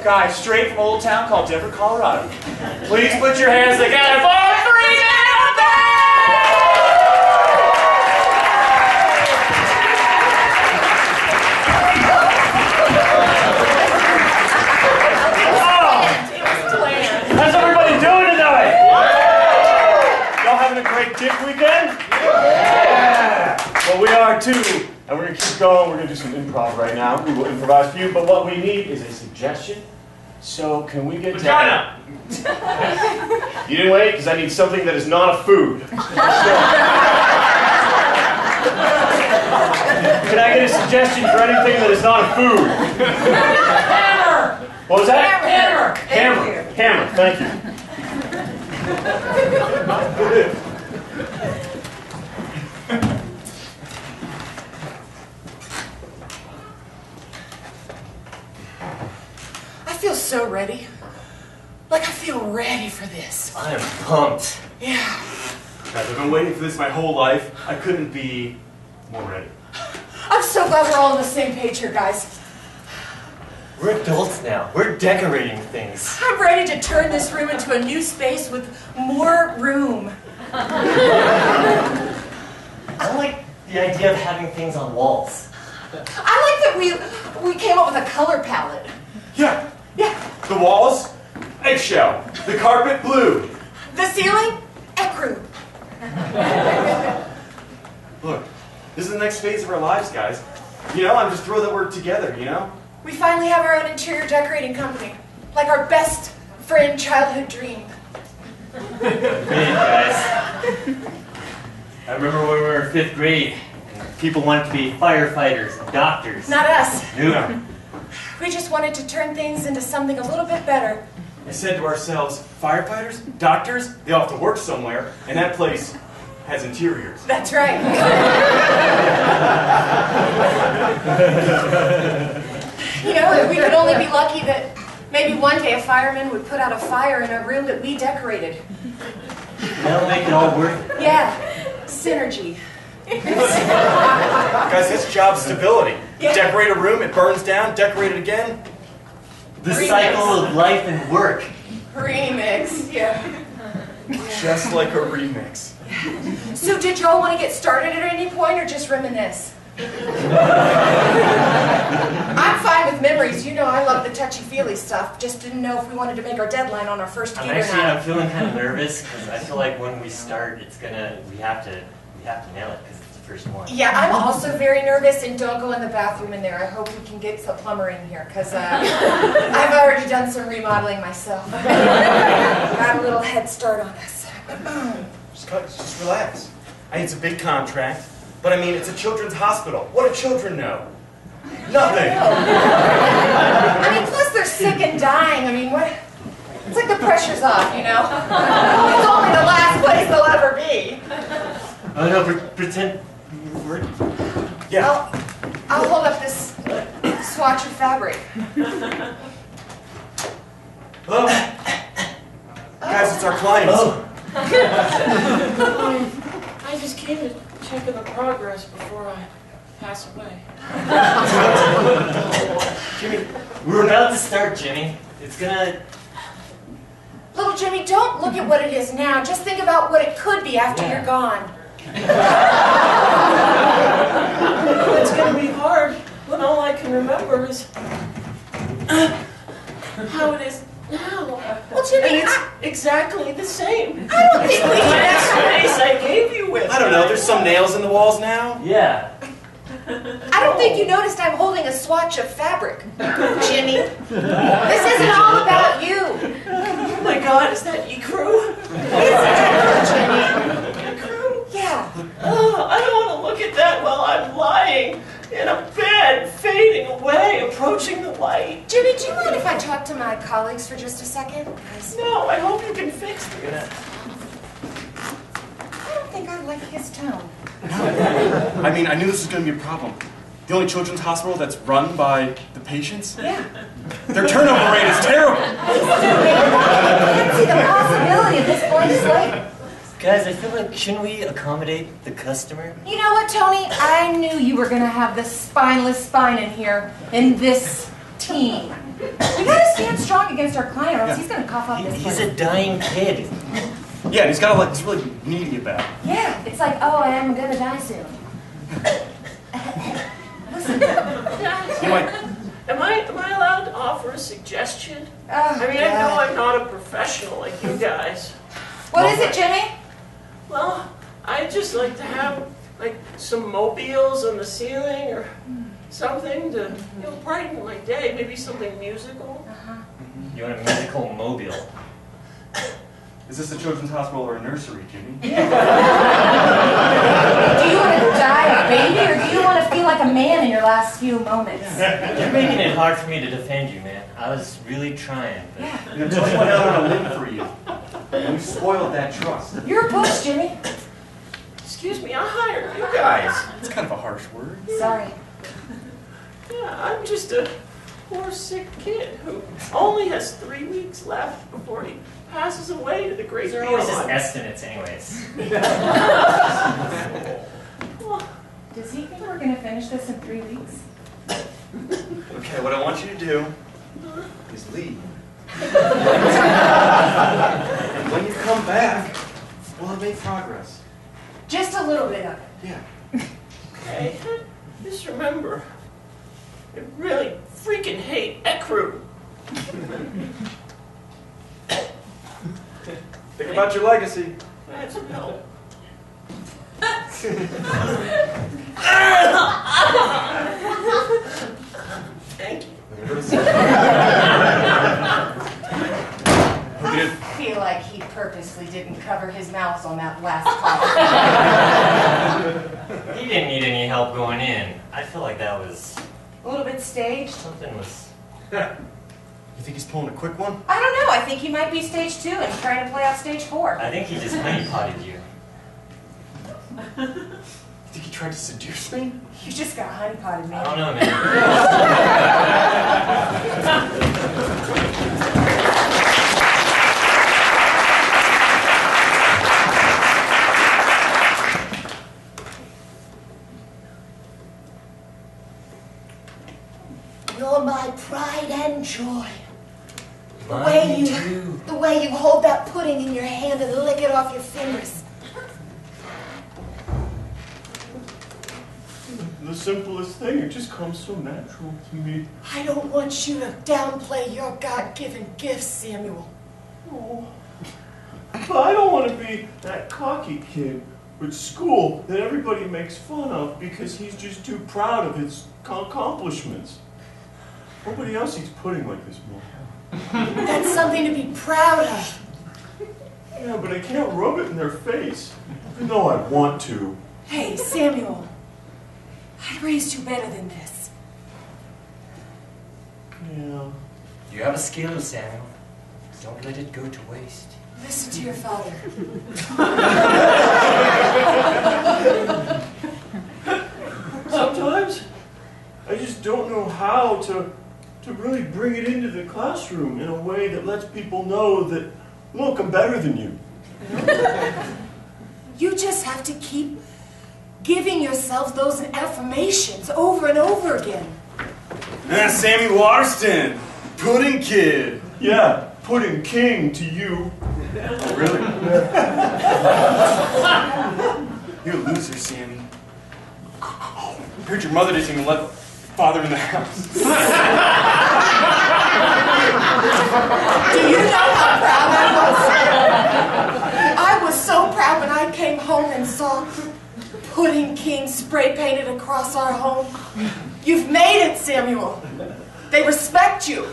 guy straight from a little town called Denver, Colorado. Please put your hands together for 3 minutes! How's everybody doing tonight? Y'all having a great dick weekend? Yeah! Well, we are too. And we're going to keep going. We're going to do some improv right now. We will improvise for you, but what we need is a suggestion. So, can we get Vagina! You didn't wait? Because I need something that is not a food. Can I get a suggestion for anything that is not a food? Hammer! What was that? Hammer! Hammer. Hammer. Thank you. I feel so ready. Like I feel ready for this. I am pumped. Yeah. Guys, I've been waiting for this my whole life. I couldn't be more ready. I'm so glad we're all on the same page here, guys. We're adults now. We're decorating things. I'm ready to turn this room into a new space with more room. I like the idea of having things on walls. I like that we came up with a color palette. Yeah. Yeah. The walls, eggshell. The carpet, blue. The ceiling, ecru. Look, this is the next phase of our lives, guys. You know, I'm just thrilled that we're together, you know? We finally have our own interior decorating company. Like our best friend childhood dream. Hey guys. I remember when we were in 5th grade, and people wanted to be firefighters, doctors. Not us. Nope. We just wanted to turn things into something a little bit better. We said to ourselves, firefighters, doctors, they all have to work somewhere, and that place has interiors. That's right. You know, we could only be lucky that maybe one day a fireman would put out a fire in a room that we decorated. That'll make it all worth it. Yeah, synergy. Guys, it's job stability. Yeah. Decorate a room, it burns down, decorate it again. The cycle of life and work. Remix, yeah. Just like a remix. So did y'all want to get started at any point or just reminisce? I'm fine with memories. You know I love the touchy-feely stuff. Just didn't know if we wanted to make our deadline on our first gig or not. I'm feeling kind of nervous because I feel like when we start, we have to nail it because it's the first one. Yeah, I'm also very nervous, and don't go in the bathroom in there. I hope we can get some plumber in here because I've already done some remodeling myself. Got a little head start on us. Just relax. It's a big contract, but I mean, it's a children's hospital. What do children know? Nothing. I mean, plus they're sick and dying. I mean, what? It's like the pressure's off, you know? It's only the last place they'll ever be. Oh no, pretend we're... Yeah. I'll hold up this swatch of fabric. Hello? Guys, it's our clients. Oh. I just came to check on the progress before I pass away. Jimmy, we're about to start, Jimmy. It's gonna... Little Jimmy, don't look at what it is now. Just think about what it could be after you're gone. It's going to be hard when all I can remember is how it is now. Well, Jimmy, and it's exactly the same. I don't think we The can... space I gave you with. I don't know, there's some nails in the walls now. Yeah. I don't think you noticed I'm holding a swatch of fabric, Jimmy. This isn't all about you. Oh my God, is that Ecru? It's Jimmy. Ecru? Yeah. Oh, I don't want to look at that while I'm lying in a bed, fading away, approaching the light. Jimmy, do you mind if I talk to my colleagues for just a second? Guys, No, I hope you can fix this. I don't think I like his tone. I mean, I knew this was going to be a problem. The only children's hospital that's run by the patients? Yeah. Their turnover rate is terrible. I can't see the possibility of this blank slate. Guys, I feel like, shouldn't we accommodate the customer? You know what, Tony? I knew you were going to have this spineless spine in here, in this team. We gotta stand strong against our client, or else he's gonna cough up this He's place. a dying kid. Yeah, and he's got like, he's really needy about it. Yeah, it's like, oh, I am gonna die soon. Listen. You might... Am I allowed to offer a suggestion? Oh, I mean, I know God. I'm not a professional like you guys. What is it, Jimmy? Well, I'd just like to have like some mobiles on the ceiling or something to, brighten my day. Maybe something musical. You want a musical mobile? Is this a children's hospital or a nursery, Jimmy? Do you want to die a baby, or do you want to feel like a man in your last few moments? You're making it hard for me to defend you, man. I was really trying, but... Yeah. You know, Tony went out on a limb for you. And we spoiled that trust. You're a push, Jimmy. Excuse me, I hired you guys. It's kind of a harsh word. Sorry. Yeah, I'm just a poor sick kid who only has 3 weeks left before he passes away to the great These are always just beyond. estimates anyways. Does he think we're gonna finish this in 3 weeks? Okay, what I want you to do is leave. And when you come back, we'll have made progress. Just a little bit of it. Yeah. Hey, just remember, I really freaking hate Ekru. Think about your legacy. That's no. Thank you. I feel like he purposely didn't cover his mouth on that last call. He didn't need any help going in. I feel like that was... A little bit staged. something was... You think he's pulling a quick one? I don't know. I think he might be stage 2 and trying to play out stage 4. I think he just honeypotted you. You think he tried to seduce me? You just got honeypotted, man. I don't know, man. You're my pride and joy. The Mine way you hold that pudding in your hand and lick it off your fingers. The simplest thing, it just comes so natural to me. I don't want you to downplay your God-given gifts, Samuel. Oh. But I don't want to be that cocky kid at school that everybody makes fun of because he's just too proud of his accomplishments. Nobody else eats pudding like this, Mom. That's something to be proud of. Yeah, but I can't rub it in their face, even though I want to. Hey, Samuel. I raised you better than this. Yeah. You have a skill, Samuel. Don't let it go to waste. Listen to your father. Sometimes I just don't know how to really bring it into the classroom in a way that lets people know that, look, I'm better than you. You just have to keep giving yourself those affirmations over and over again. Sammy Waterston, Pudding Kid. Yeah, pudding king to you. Oh, really? You're a loser, Sammy. I heard your mother didn't even let father in the house. Do you know how proud I was? I was so proud when I came home and saw Pudding King spray painted across our home. You've made it, Samuel. They respect you.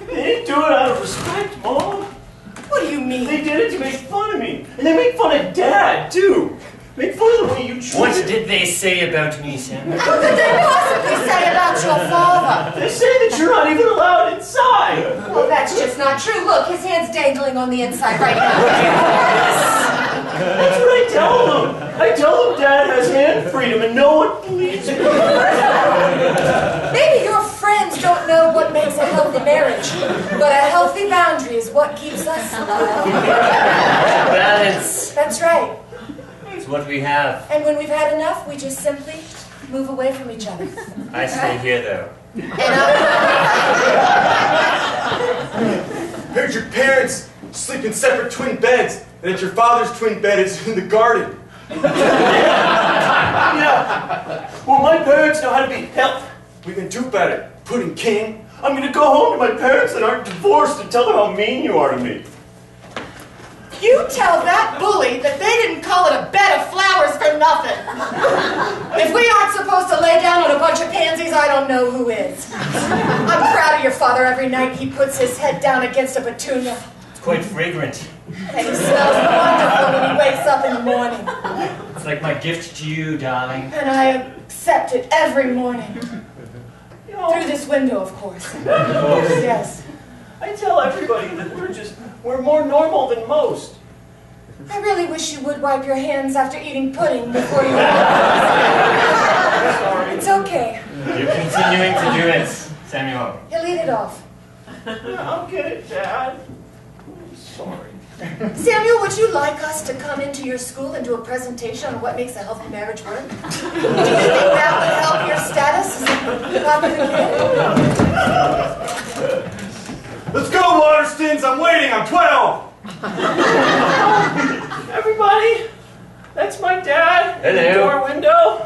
They didn't do it out of respect, Mom. What do you mean? They did it to make fun of me. And they make fun of Dad, too. Make fun of the way you treat What did they say about me, Samuel? How could they possibly say about your father? They say that you're not even allowed inside. Well, that's just not true. Look, his hand's dangling on the inside right now. That's what I tell them. I tell them Dad has hand freedom and no one believes it. Maybe your friends don't know what makes a healthy marriage, but a healthy boundary is what keeps us alive. Balance. That's right. It's what we have. And when we've had enough, we just simply move away from each other. I stay here, though. And Heard your parents sleep in separate twin beds, and that your father's twin bed is in the garden. Yeah. Well, my parents know how to be help. We can do better. Pudding King. I'm gonna go home to my parents that aren't divorced and tell them how mean you are to me. You tell that bully that they didn't call it a bed of flowers for nothing. If we aren't supposed to lay down on a bunch of pansies, I don't know who is. I'm proud of your father. Every night he puts his head down against a petunia. It's quite fragrant. And he smells wonderful when he wakes up in the morning. It's like my gift to you, darling. And I accept it every morning. You know, Through this window, of course. Yes. I tell everybody that we're more normal than most. I really wish you would wipe your hands after eating pudding before you Sorry. It's okay. You're continuing to do it, Samuel. He'll eat it off. I'll get it, Dad. I'm sorry. Samuel, would you like us to come into your school and do a presentation on what makes a healthy marriage work? Do you think that would help your status as a popular kid? Let's go, Waterstons! I'm waiting, I'm 12! Everybody, that's my dad. Hello. In the door window.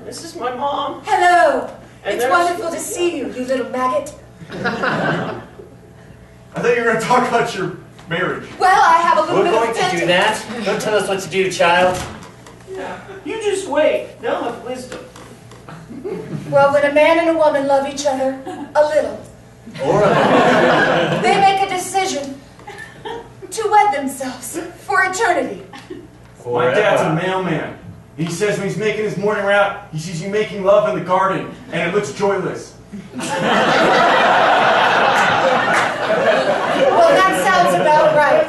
This is my mom. Hello. And It's there's- wonderful to see you, you little maggot. I thought you were going to talk about your marriage. Well, I have a little We're bit going of to do that. Don't tell us what to do, child. Yeah. You just wait. They'll have wisdom. Well, when a man and a woman love each other a little, Or a... they make a decision to wed themselves for eternity. My dad's a mailman. He says when he's making his morning route, he sees you making love in the garden, and it looks joyless. Well, that sounds about right.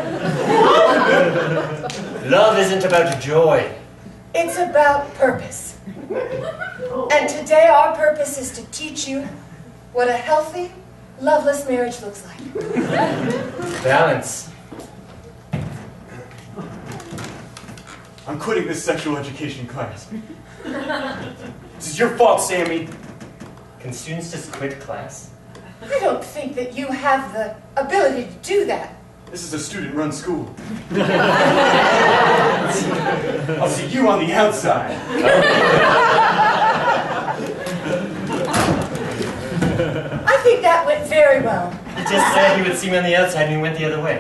Love isn't about joy. It's about purpose. And today our purpose is to teach you what a healthy, loveless marriage looks like. Balance. I'm quitting this sexual education class. This is your fault, Sammy. Can students just quit class? I don't think that you have the ability to do that. This is a student-run school. I'll see you on the outside. I think that went very well. He just said he would see me on the outside and he went the other way.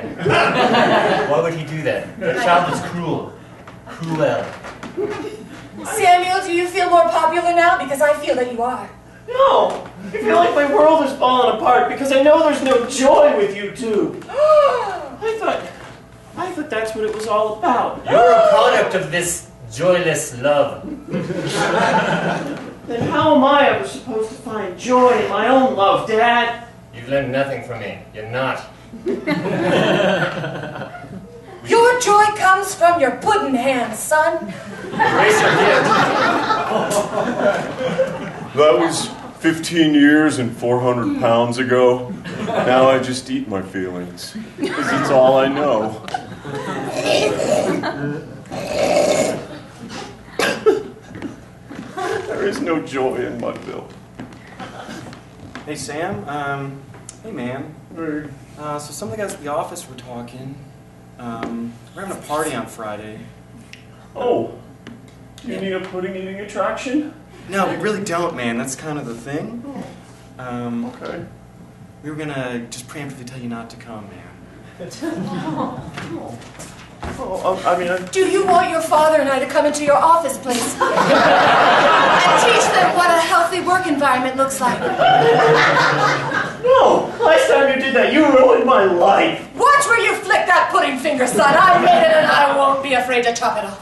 Why would he do that? That child is cruel. Cruel. Samuel, do you feel more popular now? Because I feel that you are. No, I feel like my world is falling apart because I know there's no joy with you two. I thought that's what it was all about. You're a product of this joyless love. Then how am I ever supposed to find joy in my own love, Dad? You've learned nothing from me. You're not. Your joy comes from your pudding hands, son. Raise your gift. That was 15 years and 400 pounds ago. Now I just eat my feelings, because it's all I know. There is no joy in Mudville. Hey, Sam. Hey, man. So some of the guys at the office were talking. We're having a party on Friday. Oh, you need a pudding eating attraction? No, we really don't, man. That's kind of the thing. Okay. We were gonna just preemptively tell you not to come, man. Do you want your father and I to come into your office, please? And teach them what a healthy work environment looks like? No, last time you did that, you ruined my life. Watch where you flick that pudding finger, son. I made it and I won't be afraid to chop it off.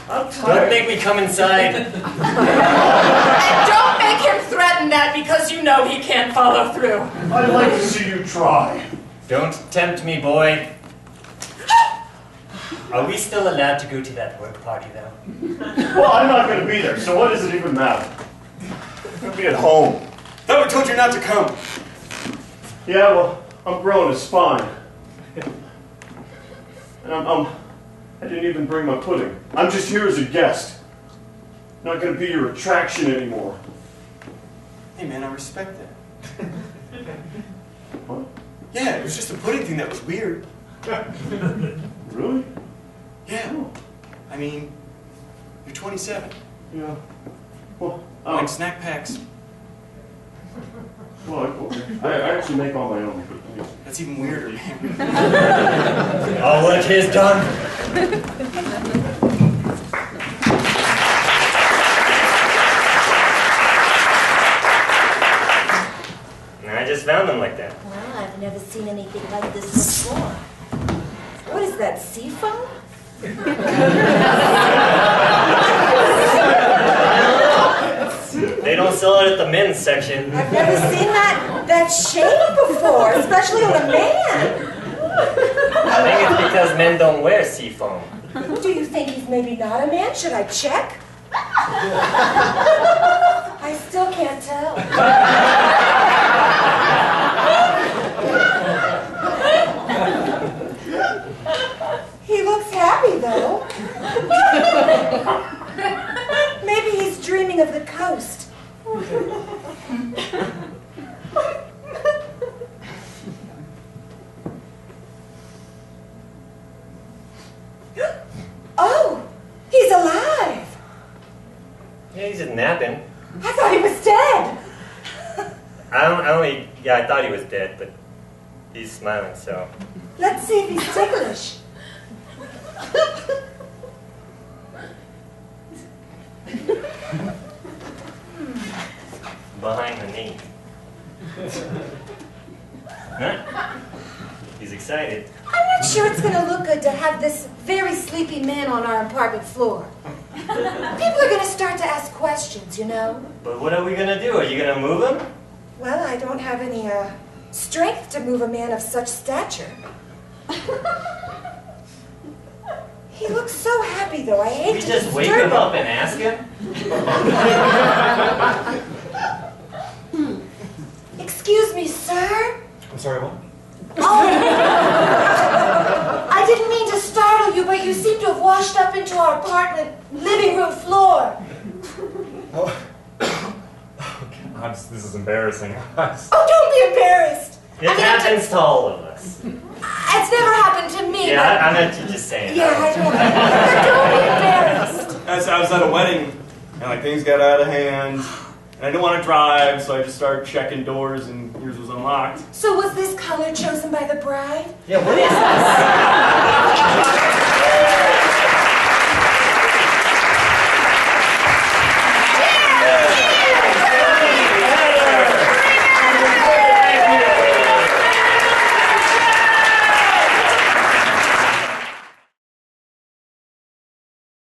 I'm Don't tired. make me come inside. And don't make him threaten that because you know he can't follow through. I'd like to see you try. Don't tempt me, boy. Are we still allowed to go to that work party, though? Well, I'm not going to be there, so what does it even matter? I'm going to be at home. Thought we told you not to come. Yeah, well, I'm grown, it's fine. And I didn't even bring my pudding. I'm just here as a guest. Not going to be your attraction anymore. Hey, man, I respect that. What? Yeah, it was just a pudding thing that was weird. Really? Yeah. I mean, you're 27. Yeah. Well, Like snack packs. well, okay. I actually make all my own. But That's even weirder, man. I'll let his done. I just found them like that. Well, I've never seen anything like this before. What is that, seafoam? They don't sell it at the men's section. I've never seen that shape before, especially on a man. I think it's because men don't wear seafoam. Do you think he's maybe not a man? Should I check? I still can't tell. He looks happy, though. Maybe he's dreaming of the coast. Oh, he's alive. Yeah, he's just napping. I thought he was dead. I thought he was dead, but he's smiling, so. Let's see if he's ticklish. Behind the knee. Huh? He's excited. I'm not sure it's going to look good to have this very sleepy man on our apartment floor. People are going to start to ask questions, you know. But what are we gonna do? Are you gonna move him? Well, I don't have any strength to move a man of such stature. He looks so happy, though. I hate We to just wake disturb him up and ask him? Excuse me, sir. I'm sorry, what? Oh, I didn't mean to startle you, but you seem to have washed up into our apartment living room floor. Oh, this is embarrassing. Oh, don't be embarrassed. It happens to all of us. It's never happened to me. Yeah, I meant you just saying Yeah, that. I don't. But don't be embarrassed. I was at a wedding, and like things got out of hand, and I didn't want to drive, so I just started checking doors, and yours was unlocked. So was this color chosen by the bride? Yeah, what is this?